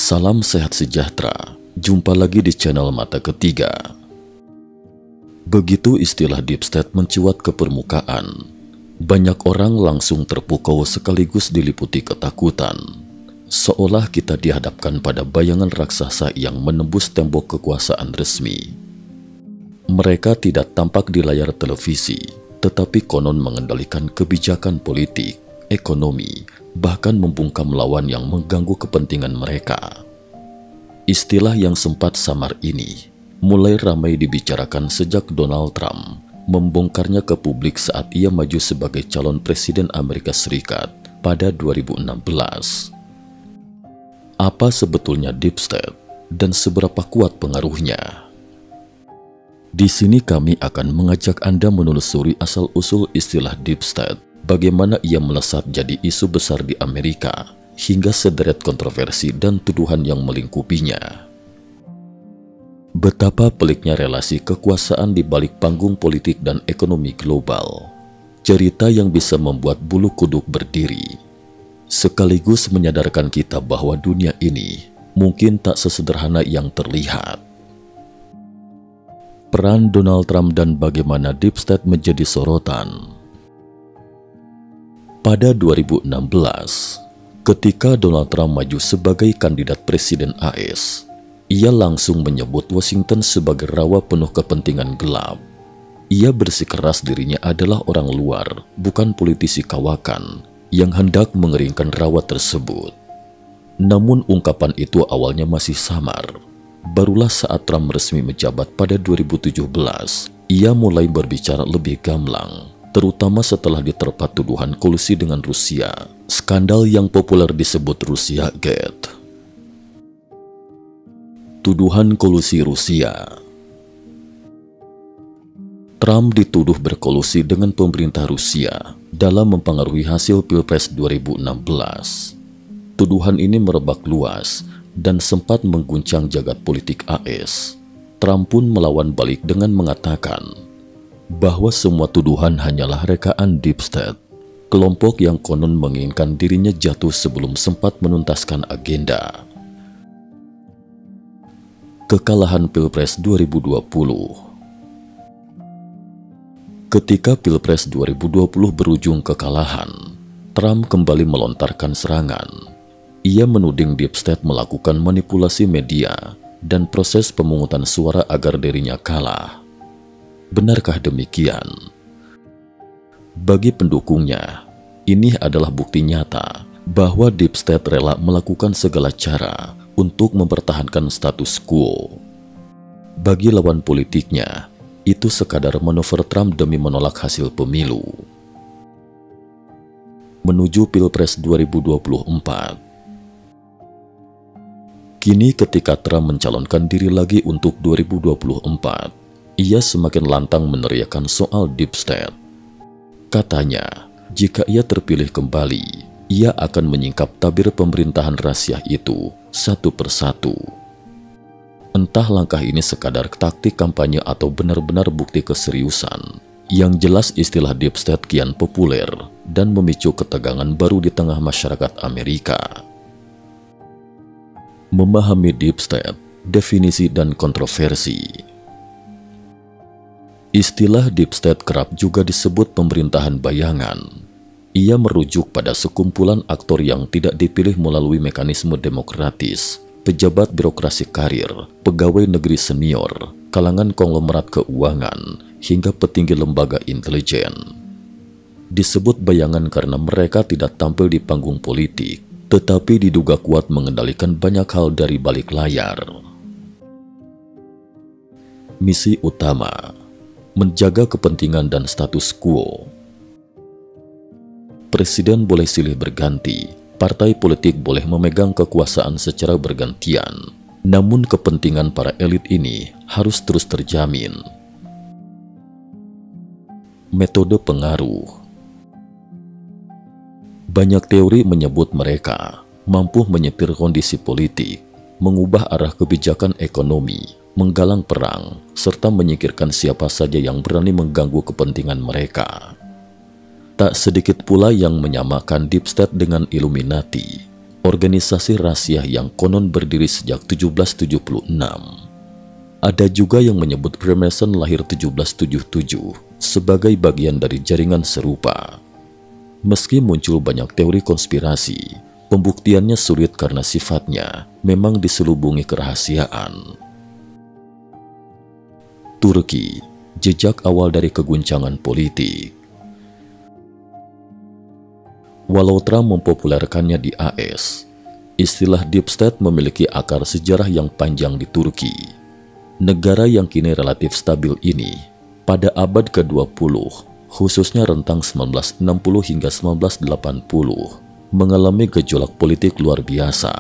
Salam sehat sejahtera, jumpa lagi di channel Mata Ketiga. Begitu istilah deep state mencuat ke permukaan, banyak orang langsung terpukau sekaligus diliputi ketakutan. Seolah kita dihadapkan pada bayangan raksasa yang menembus tembok kekuasaan resmi. Mereka tidak tampak di layar televisi, tetapi konon mengendalikan kebijakan politik, ekonomi, bahkan membungkam lawan yang mengganggu kepentingan mereka. Istilah yang sempat samar ini mulai ramai dibicarakan sejak Donald Trump membongkarnya ke publik saat ia maju sebagai calon presiden Amerika Serikat pada 2016. Apa sebetulnya deep state dan seberapa kuat pengaruhnya? Di sini kami akan mengajak Anda menelusuri asal-usul istilah deep state, bagaimana ia melesat jadi isu besar di Amerika, hingga sederet kontroversi dan tuduhan yang melingkupinya. Betapa peliknya relasi kekuasaan di balik panggung politik dan ekonomi global. Cerita yang bisa membuat bulu kuduk berdiri, sekaligus menyadarkan kita bahwa dunia ini mungkin tak sesederhana yang terlihat. Peran Donald Trump dan bagaimana deep state menjadi sorotan. Pada 2016, ketika Donald Trump maju sebagai kandidat presiden AS, ia langsung menyebut Washington sebagai rawa penuh kepentingan gelap. Ia bersikeras dirinya adalah orang luar, bukan politisi kawakan, yang hendak mengeringkan rawa tersebut. Namun ungkapan itu awalnya masih samar. Barulah saat Trump resmi menjabat pada 2017, ia mulai berbicara lebih gamblang, terutama setelah diterpa tuduhan kolusi dengan Rusia, skandal yang populer disebut Rusia Gate. Tuduhan kolusi Rusia. Trump dituduh berkolusi dengan pemerintah Rusia dalam mempengaruhi hasil Pilpres 2016. Tuduhan ini merebak luas dan sempat mengguncang jagat politik AS. Trump pun melawan balik dengan mengatakan bahwa semua tuduhan hanyalah rekaan deep state, kelompok yang konon menginginkan dirinya jatuh sebelum sempat menuntaskan agenda. Kekalahan Pilpres 2020. Ketika Pilpres 2020 berujung kekalahan, Trump kembali melontarkan serangan. Ia menuding deep state melakukan manipulasi media dan proses pemungutan suara agar dirinya kalah. Benarkah demikian? Bagi pendukungnya, ini adalah bukti nyata bahwa deep state rela melakukan segala cara untuk mempertahankan status quo. Bagi lawan politiknya, itu sekadar manuver Trump demi menolak hasil pemilu. Menuju Pilpres 2024. Kini ketika Trump mencalonkan diri lagi untuk 2024, ia semakin lantang meneriakan soal deep state. Katanya, jika ia terpilih kembali, ia akan menyingkap tabir pemerintahan rahasia itu satu persatu. Entah langkah ini sekadar taktik kampanye atau benar-benar bukti keseriusan. Yang jelas istilah deep state kian populer dan memicu ketegangan baru di tengah masyarakat Amerika. Memahami deep state, definisi dan kontroversi. Istilah deep state kerap juga disebut pemerintahan bayangan. Ia merujuk pada sekumpulan aktor yang tidak dipilih melalui mekanisme demokratis, pejabat birokrasi karir, pegawai negeri senior, kalangan konglomerat keuangan, hingga petinggi lembaga intelijen. Disebut bayangan karena mereka tidak tampil di panggung politik, tetapi diduga kuat mengendalikan banyak hal dari balik layar. Misi utama: menjaga kepentingan dan status quo. Presiden boleh silih berganti, partai politik boleh memegang kekuasaan secara bergantian, namun kepentingan para elit ini harus terus terjamin. Metode pengaruh. Banyak teori menyebut mereka mampu menyetir kondisi politik, mengubah arah kebijakan ekonomi, menggalang perang, serta menyingkirkan siapa saja yang berani mengganggu kepentingan mereka. Tak sedikit pula yang menyamakan deep state dengan Illuminati, organisasi rahasia yang konon berdiri sejak 1776. Ada juga yang menyebut Freemason lahir 1777 sebagai bagian dari jaringan serupa. Meski muncul banyak teori konspirasi, pembuktiannya sulit karena sifatnya memang diselubungi kerahasiaan. Turki, jejak awal dari keguncangan politik. Walau Trump mempopulerkannya di AS, istilah Deep State memiliki akar sejarah yang panjang di Turki. Negara yang kini relatif stabil ini, pada abad ke-20, khususnya rentang 1960 hingga 1980, mengalami gejolak politik luar biasa.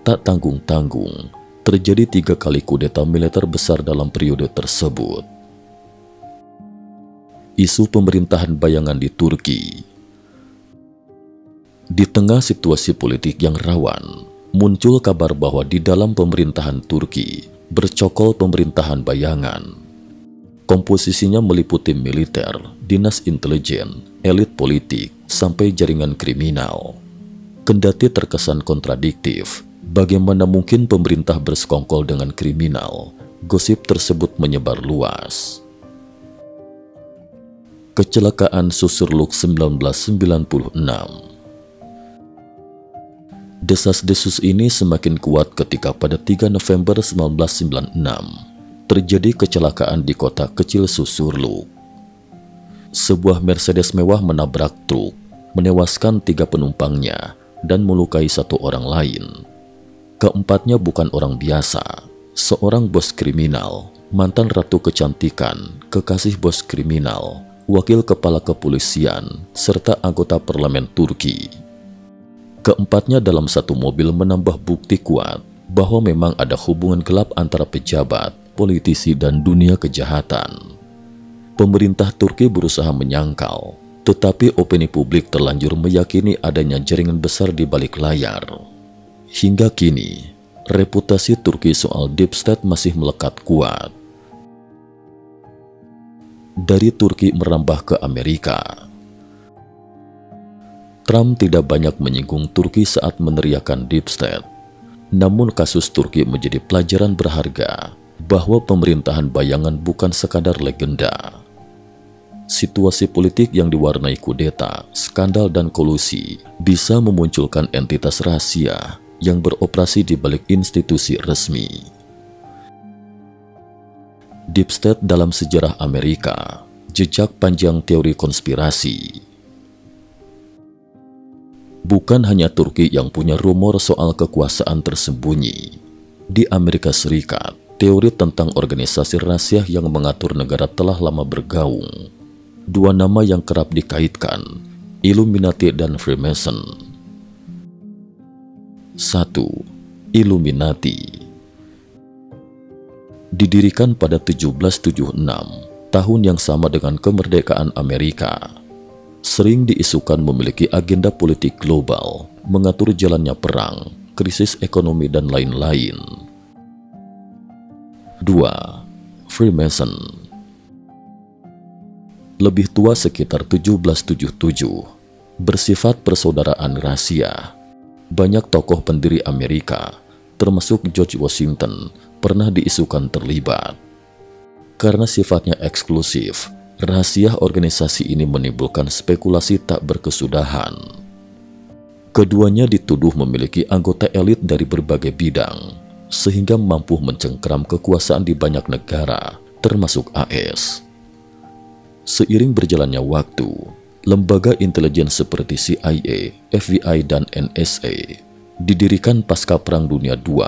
Tak tanggung-tanggung, terjadi 3 kali kudeta militer besar dalam periode tersebut. Isu pemerintahan bayangan di Turki. Di tengah situasi politik yang rawan, muncul kabar bahwa di dalam pemerintahan Turki bercokol pemerintahan bayangan. Komposisinya meliputi militer, dinas intelijen, elit politik, sampai jaringan kriminal. Kendati terkesan kontradiktif, bagaimana mungkin pemerintah bersekongkol dengan kriminal? Gosip tersebut menyebar luas. Kecelakaan Susurluk 1996. Desas-desus ini semakin kuat ketika pada 3 November 1996 terjadi kecelakaan di kota kecil Susurluk. Sebuah Mercedes mewah menabrak truk, menewaskan 3 penumpangnya dan melukai 1 orang lain. Keempatnya bukan orang biasa, seorang bos kriminal, mantan ratu kecantikan, kekasih bos kriminal, wakil kepala kepolisian, serta anggota parlemen Turki. Keempatnya dalam satu mobil menambah bukti kuat bahwa memang ada hubungan gelap antara pejabat, politisi, dan dunia kejahatan. Pemerintah Turki berusaha menyangkal, tetapi opini publik terlanjur meyakini adanya jaringan besar di balik layar. Hingga kini, reputasi Turki soal Deep State masih melekat kuat. Dari Turki merambah ke Amerika. Trump tidak banyak menyinggung Turki saat meneriakan Deep State. Namun kasus Turki menjadi pelajaran berharga bahwa pemerintahan bayangan bukan sekadar legenda. Situasi politik yang diwarnai kudeta, skandal, dan kolusi bisa memunculkan entitas rahasia yang beroperasi di balik institusi resmi. Deep State dalam sejarah Amerika, jejak panjang teori konspirasi. Bukan hanya Turki yang punya rumor soal kekuasaan tersembunyi. Di Amerika Serikat, teori tentang organisasi rahasia yang mengatur negara telah lama bergaung. 2 nama yang kerap dikaitkan, Illuminati dan Freemason. 1. Illuminati. Didirikan pada 1776, tahun yang sama dengan kemerdekaan Amerika. Sering diisukan memiliki agenda politik global, mengatur jalannya perang, krisis ekonomi, dan lain-lain. 2. Freemason. Lebih tua sekitar 1777, bersifat persaudaraan rahasia. Banyak tokoh pendiri Amerika, termasuk George Washington, pernah diisukan terlibat. Karena sifatnya eksklusif, rahasia organisasi ini menimbulkan spekulasi tak berkesudahan. Keduanya dituduh memiliki anggota elit dari berbagai bidang, sehingga mampu mencengkeram kekuasaan di banyak negara, termasuk AS. Seiring berjalannya waktu, lembaga intelijen seperti CIA, FBI, dan NSA didirikan pasca Perang Dunia II,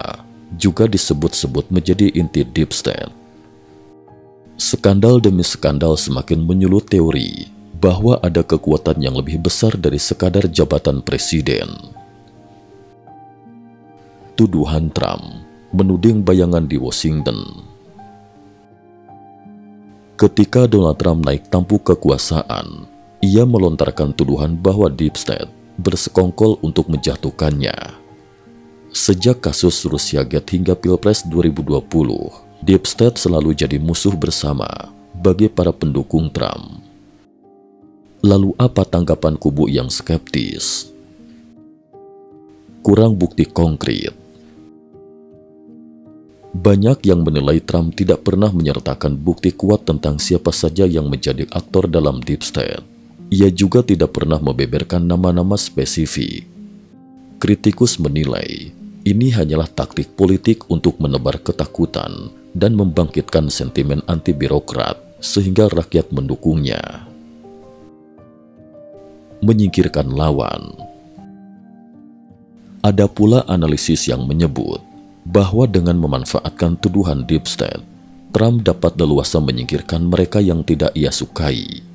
juga disebut-sebut menjadi inti Deep State. Skandal demi skandal semakin menyulut teori bahwa ada kekuatan yang lebih besar dari sekadar jabatan presiden. Tuduhan Trump menuding bayangan di Washington. Ketika Donald Trump naik tampuk kekuasaan, ia melontarkan tuduhan bahwa Deep State bersekongkol untuk menjatuhkannya. Sejak kasus Rusia Gate hingga Pilpres 2020, Deep State selalu jadi musuh bersama bagi para pendukung Trump. Lalu apa tanggapan kubu yang skeptis? kurang bukti konkret. Banyak yang menilai Trump tidak pernah menyertakan bukti kuat tentang siapa saja yang menjadi aktor dalam Deep State. Ia juga tidak pernah membeberkan nama-nama spesifik. Kritikus menilai ini hanyalah taktik politik untuk menebar ketakutan dan membangkitkan sentimen anti-birokrat sehingga rakyat mendukungnya. Menyingkirkan lawan. Ada pula analisis yang menyebut bahwa dengan memanfaatkan tuduhan Deep State, Trump dapat leluasa menyingkirkan mereka yang tidak ia sukai.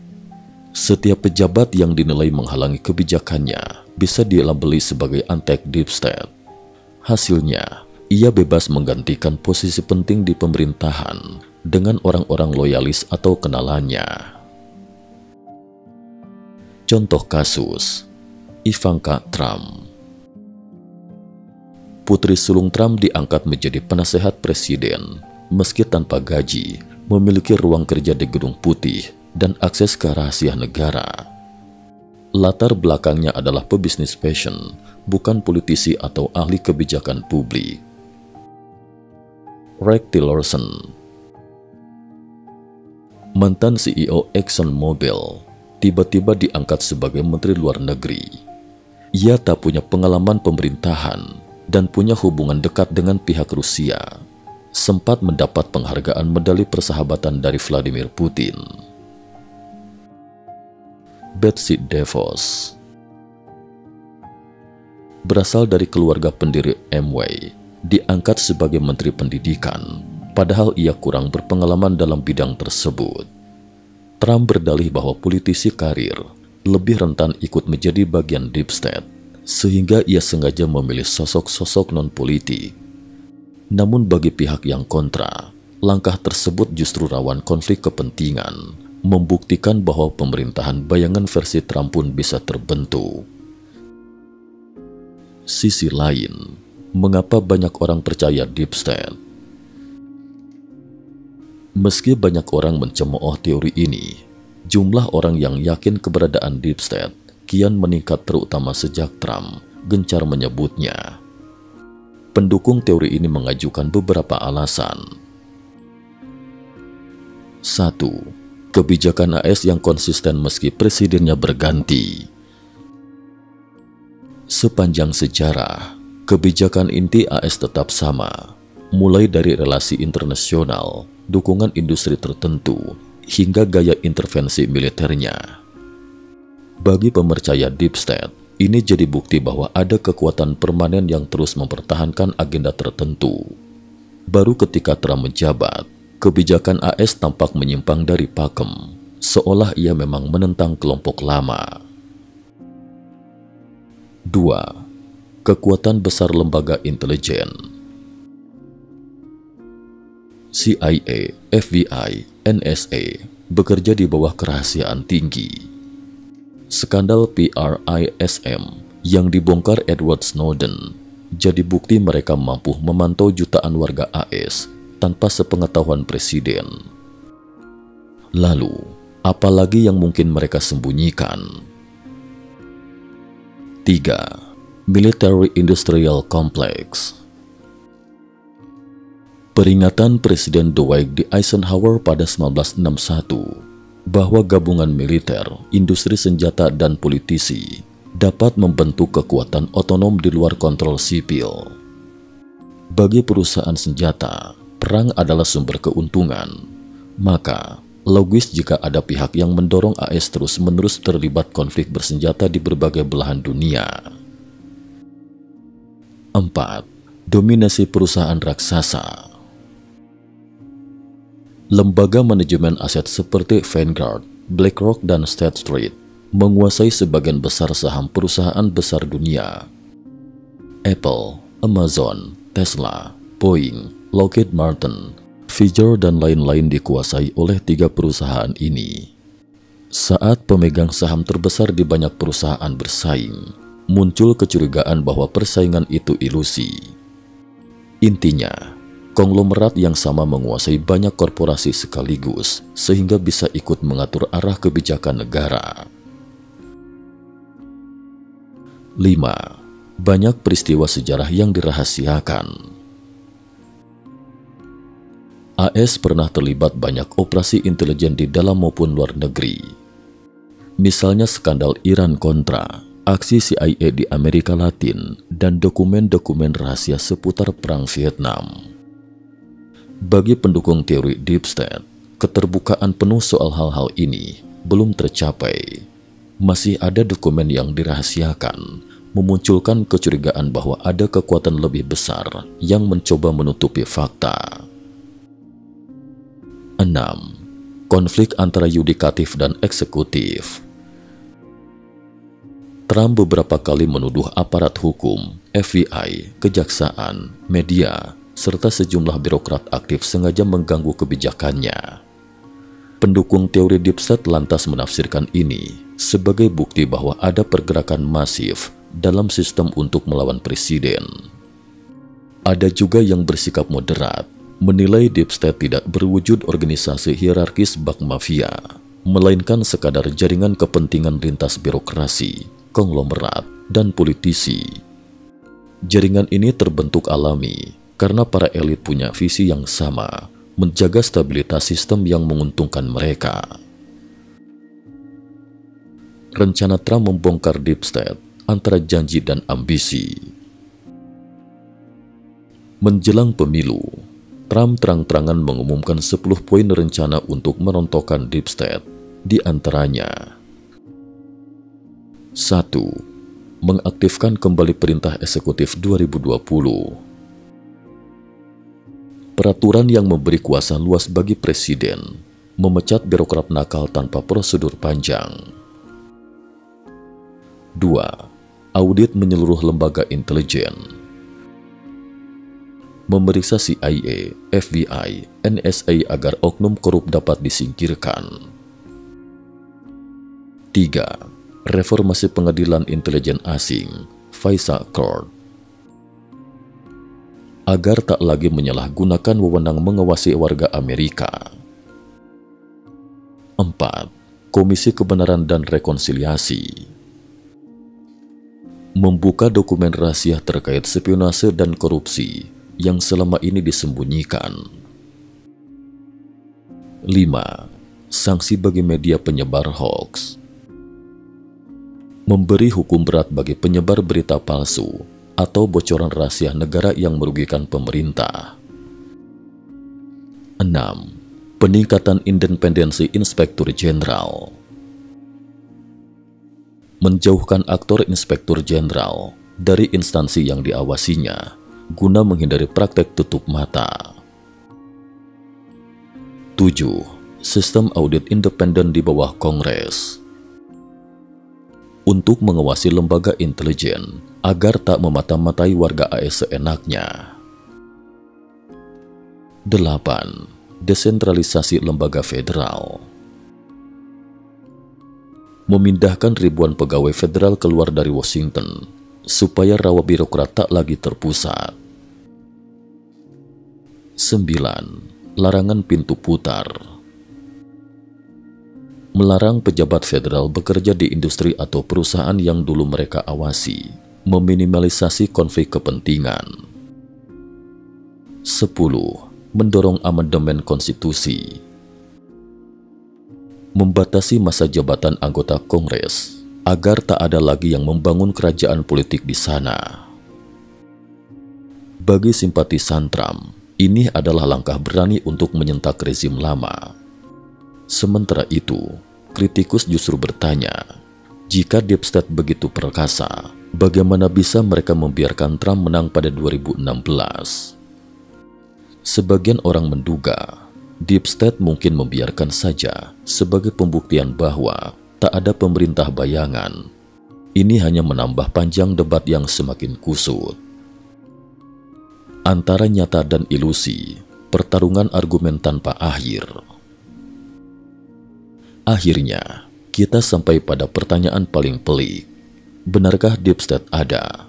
Setiap pejabat yang dinilai menghalangi kebijakannya bisa dilabeli sebagai antek Deep State. Hasilnya, ia bebas menggantikan posisi penting di pemerintahan dengan orang-orang loyalis atau kenalannya. Contoh kasus, Ivanka Trump. Putri sulung Trump diangkat menjadi penasehat presiden, meski tanpa gaji, memiliki ruang kerja di Gedung Putih, dan akses ke rahasia negara. Latar belakangnya adalah pebisnis fashion, bukan politisi atau ahli kebijakan publik. Rex Tillerson, mantan CEO ExxonMobil, tiba-tiba diangkat sebagai Menteri Luar Negeri. Ia tak punya pengalaman pemerintahan dan punya hubungan dekat dengan pihak Rusia. Sempat mendapat penghargaan medali persahabatan dari Vladimir Putin. Betsy DeVos, berasal dari keluarga pendiri Amway, diangkat sebagai Menteri Pendidikan, padahal ia kurang berpengalaman dalam bidang tersebut. Trump berdalih bahwa politisi karir lebih rentan ikut menjadi bagian Deep State, sehingga ia sengaja memilih sosok-sosok non-politik. Namun bagi pihak yang kontra, langkah tersebut justru rawan konflik kepentingan, membuktikan bahwa pemerintahan bayangan versi Trump pun bisa terbentuk. Sisi lain, mengapa banyak orang percaya Deep State? Meski banyak orang mencemooh teori ini, jumlah orang yang yakin keberadaan Deep State kian meningkat, terutama sejak Trump gencar menyebutnya. Pendukung teori ini mengajukan beberapa alasan. 1. Kebijakan AS yang konsisten meski presidennya berganti. Sepanjang sejarah, kebijakan inti AS tetap sama, mulai dari relasi internasional, dukungan industri tertentu, hingga gaya intervensi militernya. Bagi pemercaya Deep State, ini jadi bukti bahwa ada kekuatan permanen yang terus mempertahankan agenda tertentu. Baru ketika Trump menjabat, kebijakan AS tampak menyimpang dari pakem, seolah ia memang menentang kelompok lama. 2. Kekuatan besar lembaga intelijen. CIA, FBI, NSA bekerja di bawah kerahasiaan tinggi. Skandal PRISM yang dibongkar Edward Snowden jadi bukti mereka mampu memantau jutaan warga AS tanpa sepengetahuan presiden. Lalu, apalagi yang mungkin mereka sembunyikan? 3. Military Industrial Complex. Peringatan Presiden Dwight D. Eisenhower pada 1961 bahwa gabungan militer, industri senjata, dan politisi dapat membentuk kekuatan otonom di luar kontrol sipil. Bagi perusahaan senjata, perang adalah sumber keuntungan. Maka, logis jika ada pihak yang mendorong AS terus-menerus terlibat konflik bersenjata di berbagai belahan dunia. 4. Dominasi perusahaan raksasa. Lembaga manajemen aset seperti Vanguard, BlackRock, dan State Street menguasai sebagian besar saham perusahaan besar dunia. Apple, Amazon, Tesla, Boeing, Lockheed Martin, Pfizer, dan lain-lain dikuasai oleh 3 perusahaan ini. Saat pemegang saham terbesar di banyak perusahaan bersaing, muncul kecurigaan bahwa persaingan itu ilusi. Intinya, konglomerat yang sama menguasai banyak korporasi sekaligus sehingga bisa ikut mengatur arah kebijakan negara. 5. Banyak peristiwa sejarah yang dirahasiakan. AS pernah terlibat banyak operasi intelijen di dalam maupun luar negeri. Misalnya skandal Iran Contra, aksi CIA di Amerika Latin, dan dokumen-dokumen rahasia seputar Perang Vietnam. Bagi pendukung teori Deep State, keterbukaan penuh soal hal-hal ini belum tercapai. Masih ada dokumen yang dirahasiakan, memunculkan kecurigaan bahwa ada kekuatan lebih besar yang mencoba menutupi fakta. 6. Konflik antara yudikatif dan eksekutif. Trump beberapa kali menuduh aparat hukum, FBI, kejaksaan, media, serta sejumlah birokrat aktif sengaja mengganggu kebijakannya. Pendukung teori Deep State lantas menafsirkan ini sebagai bukti bahwa ada pergerakan masif dalam sistem untuk melawan presiden. Ada juga yang bersikap moderat, menilai Deep State tidak berwujud organisasi hierarkis bak mafia, melainkan sekadar jaringan kepentingan lintas birokrasi, konglomerat, dan politisi. Jaringan ini terbentuk alami karena para elit punya visi yang sama, menjaga stabilitas sistem yang menguntungkan mereka. Rencana Trump membongkar Deep State antara janji dan ambisi. Menjelang pemilu, Trump terang-terangan mengumumkan 10 poin rencana untuk merontokkan Deep State, di antaranya 1. Mengaktifkan kembali Perintah Eksekutif 2020. Peraturan yang memberi kuasa luas bagi presiden, memecat birokrat nakal tanpa prosedur panjang. 2. Audit menyeluruh lembaga intelijen. Memeriksa CIA, FBI, NSA agar oknum korup dapat disingkirkan. 3. Reformasi pengadilan intelijen asing, FISA Court, agar tak lagi menyalahgunakan wewenang mengawasi warga Amerika. 4. Komisi Kebenaran dan Rekonsiliasi, membuka dokumen rahasia terkait spionase dan korupsi yang selama ini disembunyikan. 5. Sanksi bagi media penyebar hoaks, memberi hukum berat bagi penyebar berita palsu atau bocoran rahasia negara yang merugikan pemerintah. 6. Peningkatan independensi Inspektur Jenderal, menjauhkan aktor Inspektur Jenderal dari instansi yang diawasinya guna menghindari praktek tutup mata. 7. Sistem audit independen di bawah Kongres, untuk mengawasi lembaga intelijen agar tak memata-matai warga AS seenaknya. 8. Desentralisasi lembaga federal, memindahkan ribuan pegawai federal keluar dari Washington supaya rawa birokrat tak lagi terpusat. 9. Larangan pintu putar, melarang pejabat federal bekerja di industri atau perusahaan yang dulu mereka awasi, meminimalisasi konflik kepentingan. 10. Mendorong amandemen konstitusi, membatasi masa jabatan anggota Kongres agar tak ada lagi yang membangun kerajaan politik di sana. Bagi simpatisan Trump, ini adalah langkah berani untuk menyentak rezim lama. Sementara itu, kritikus justru bertanya, jika Deep State begitu perkasa, bagaimana bisa mereka membiarkan Trump menang pada 2016? Sebagian orang menduga, Deep State mungkin membiarkan saja sebagai pembuktian bahwa tak ada pemerintah bayangan. Ini hanya menambah panjang debat yang semakin kusut. Antara nyata dan ilusi, pertarungan argumen tanpa akhir. Akhirnya, kita sampai pada pertanyaan paling pelik. Benarkah Deep State ada?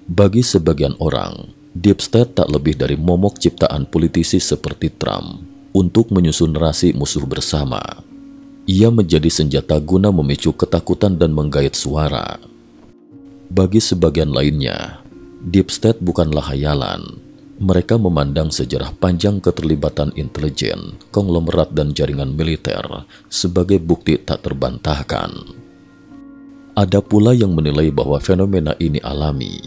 Bagi sebagian orang, Deep State tak lebih dari momok ciptaan politisi seperti Trump untuk menyusun narasi musuh bersama. Ia menjadi senjata guna memicu ketakutan dan menggait suara. Bagi sebagian lainnya, Deep State bukanlah hayalan. Mereka memandang sejarah panjang keterlibatan intelijen, konglomerat dan jaringan militer sebagai bukti tak terbantahkan. Ada pula yang menilai bahwa fenomena ini alami.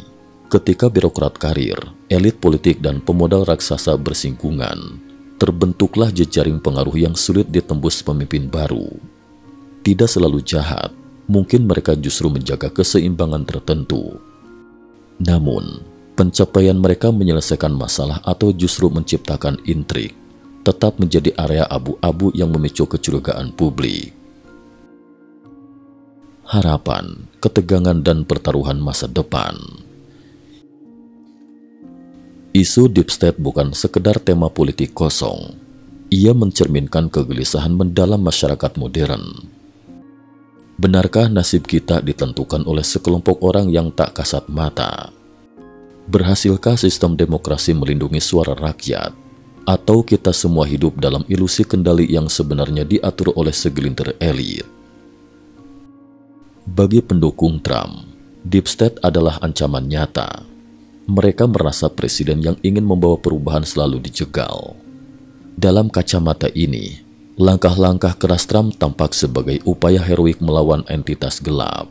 Ketika birokrat karir, elit politik dan pemodal raksasa bersinggungan, terbentuklah jejaring pengaruh yang sulit ditembus pemimpin baru. Tidak selalu jahat, mungkin mereka justru menjaga keseimbangan tertentu. Namun, pencapaian mereka menyelesaikan masalah atau justru menciptakan intrik tetap menjadi area abu-abu yang memicu kecurigaan publik. Harapan, ketegangan, dan pertaruhan masa depan. Isu Deep State bukan sekedar tema politik kosong. Ia mencerminkan kegelisahan mendalam masyarakat modern. Benarkah nasib kita ditentukan oleh sekelompok orang yang tak kasat mata? Berhasilkah sistem demokrasi melindungi suara rakyat? Atau kita semua hidup dalam ilusi kendali yang sebenarnya diatur oleh segelintir elit? Bagi pendukung Trump, Deep State adalah ancaman nyata. Mereka merasa presiden yang ingin membawa perubahan selalu dijegal. Dalam kacamata ini, langkah-langkah keras Trump tampak sebagai upaya heroik melawan entitas gelap.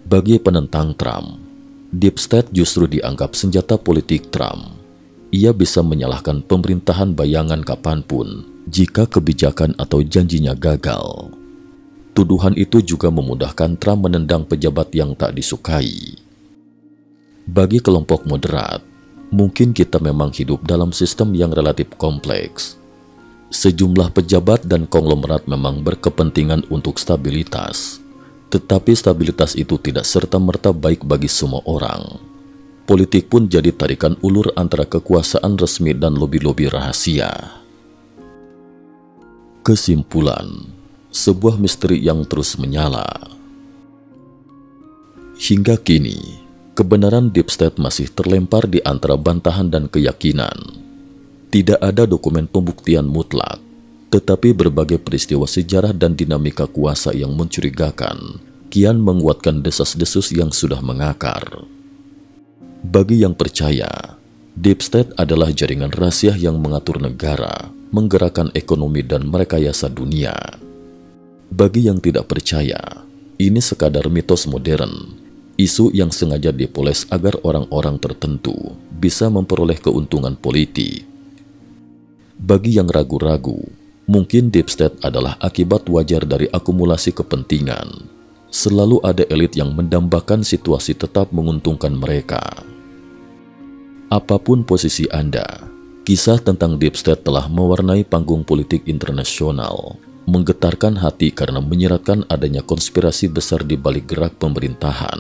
Bagi penentang Trump, Deep State justru dianggap senjata politik Trump. Ia bisa menyalahkan pemerintahan bayangan kapanpun jika kebijakan atau janjinya gagal. Tuduhan itu juga memudahkan Trump menendang pejabat yang tak disukai. Bagi kelompok moderat, mungkin kita memang hidup dalam sistem yang relatif kompleks. Sejumlah pejabat dan konglomerat memang berkepentingan untuk stabilitas, tetapi stabilitas itu tidak serta-merta baik bagi semua orang. Politik pun jadi tarikan ulur antara kekuasaan resmi dan lobi-lobi rahasia. Kesimpulan, sebuah misteri yang terus menyala. Hingga kini, kebenaran Deep State masih terlempar di antara bantahan dan keyakinan. Tidak ada dokumen pembuktian mutlak, tetapi berbagai peristiwa sejarah dan dinamika kuasa yang mencurigakan kian menguatkan desas-desus yang sudah mengakar. Bagi yang percaya, Deep State adalah jaringan rahasia yang mengatur negara, menggerakkan ekonomi dan merekayasa dunia. Bagi yang tidak percaya, ini sekadar mitos modern, isu yang sengaja dipoles agar orang-orang tertentu bisa memperoleh keuntungan politik. Bagi yang ragu-ragu, mungkin Deep State adalah akibat wajar dari akumulasi kepentingan. Selalu ada elit yang mendambakan situasi tetap menguntungkan mereka. Apapun posisi Anda, kisah tentang Deep State telah mewarnai panggung politik internasional, menggetarkan hati karena menyiratkan adanya konspirasi besar di balik gerak pemerintahan.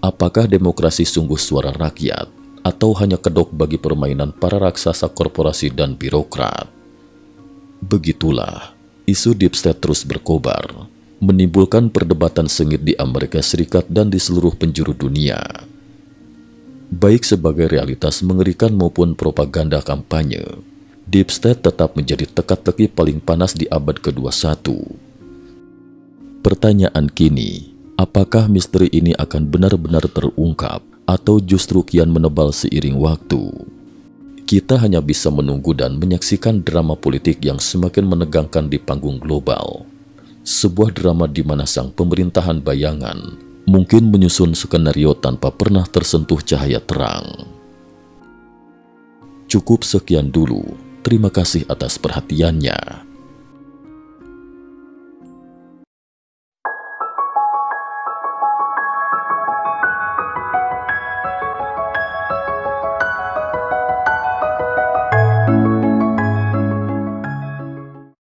Apakah demokrasi sungguh suara rakyat atau hanya kedok bagi permainan para raksasa korporasi dan birokrat? Begitulah, isu Deep State terus berkobar, menimbulkan perdebatan sengit di Amerika Serikat dan di seluruh penjuru dunia. Baik sebagai realitas mengerikan maupun propaganda kampanye, Deep State tetap menjadi teka-teki paling panas di abad ke-21. Pertanyaan kini, apakah misteri ini akan benar-benar terungkap atau justru kian menebal seiring waktu? Kita hanya bisa menunggu dan menyaksikan drama politik yang semakin menegangkan di panggung global. Sebuah drama di mana sang pemerintahan bayangan mungkin menyusun skenario tanpa pernah tersentuh cahaya terang. Cukup sekian dulu. Terima kasih atas perhatiannya.